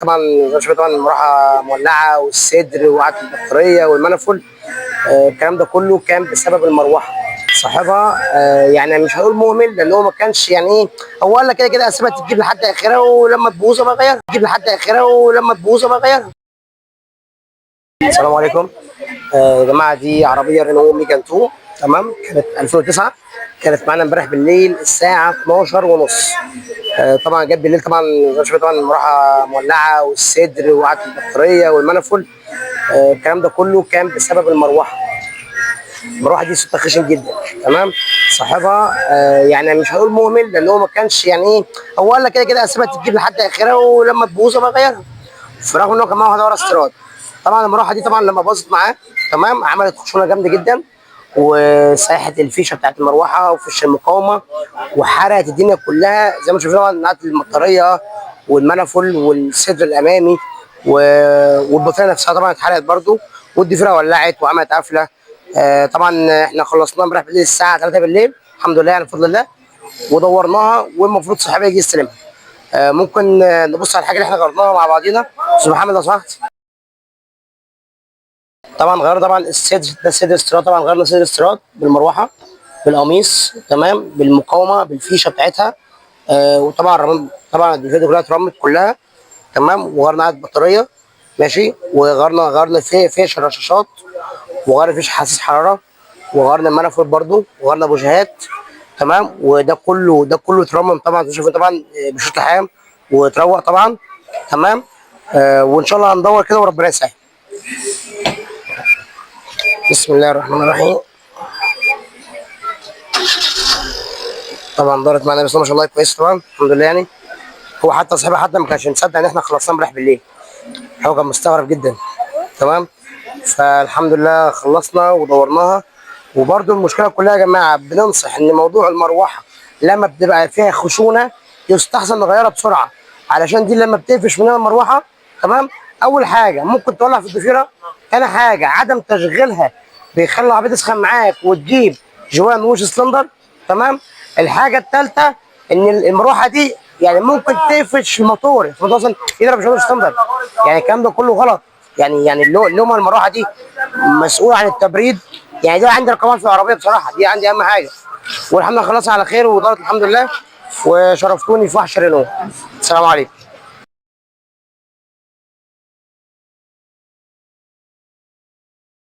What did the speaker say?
طبعا طبعا المروحه مولعه والصدر وقعت البطاريه والمنفل. الكلام ده كله كان بسبب المروحه. صاحبها يعني مش هنقول مهمل لان هو ما كانش يعني ايه. هو قال لك كده كده اسيبها تجيب لحد اخرها ولما تبوظ ابقى اغيرها، تجيب لحد اخرها ولما تبوظ ابقى اغيرها. السلام عليكم. يا جماعه دي عربيه رينو ميجان 2. تمام، كانت 2009. كانت معانا امبارح بالليل الساعه 12 ونص. طبعا جت بالليل. طبعا طبعا المروحه مولعه والصدر وقعت البطاريه والمنفل. الكلام ده كله كان بسبب المروحه. المروحه دي صوتها خشن جدا. تمام. صاحبها يعني مش هنقول مهمل لان هو ما كانش يعني ايه. هو قال لك كده كده اسيبها تجيب لحد اخرها ولما تبوظ ابقى اغيرها. فرغم ان هو كان معاه واحده ورا استيراد. طبعا المروحه دي طبعا لما باظت معاه تمام عملت خشونه جامده جدا، وسيحت الفيشه بتاعت المروحه وفيش المقاومه، وحرقت الدنيا كلها زي ما شفنا. طبعا نقلت البطاريه والمنفل والصدر الامامي والبطاريه نفسها طبعا اتحرقت برده، والضفيره ولعت وعملت قفله. طبعا احنا خلصناها امبارح بالليل الساعه 3 بالليل الحمد لله يعني بفضل الله، ودورناها والمفروض صاحبها يجي يستلمها. ممكن نبص على الحاجه اللي احنا غيرناها مع بعضينا. استاذ محمد لو سمحت. طبعا غيرنا طبعا الصدر ده، صدر استيراد. طبعا غيرنا صدر استيراد بالمروحه بالقميص تمام بالمقاومه بالفيشه بتاعتها. وطبعا طبعا الفيديو كلها اترمت كلها تمام. وغيرنا عدد البطاريه ماشي، وغيرنا فيش الرشاشات، وغيرنا فيش حساس حراره، وغيرنا المنافذ برده، وغيرنا بوجهات تمام. ده كله اترمم طبعا. تشوفوا طبعا بشكل عام وتروق طبعا تمام. وان شاء الله هندور كده وربنا يسهل. بسم الله الرحمن الرحيم. طبعا دارت معانا بس ما شاء الله كويس طبعا الحمد لله يعني. هو حتى صاحبها حتى ما كانش مصدق ان احنا خلصنا امبارح بالليل. هو كان مستغرب جدا تمام. فالحمد لله خلصنا ودورناها. وبرده المشكله كلها يا جماعه بننصح ان موضوع المروحه لما بتبقى فيها خشونه يستحسن نغيرها بسرعه، علشان دي لما بتقفش منها المروحه تمام. اول حاجه ممكن تولع في الضفيره، ثاني حاجه عدم تشغيلها بيخلي العربيه تسخن معاك وتجيب جوان وش سلندر تمام. الحاجه الثالثه ان المروحه دي يعني ممكن تقفش الموتور مثلا يضرب جوان وش سلندر. يعني الكلام ده كله غلط. يعني اللومه المروحه دي مسؤول عن التبريد. يعني دي عندي رقمات في العربيه بصراحه، دي عندي اهم حاجه. والحمد لله خلصنا على خير ودارت الحمد لله، وشرفتوني في وحش رينو. السلام عليكم.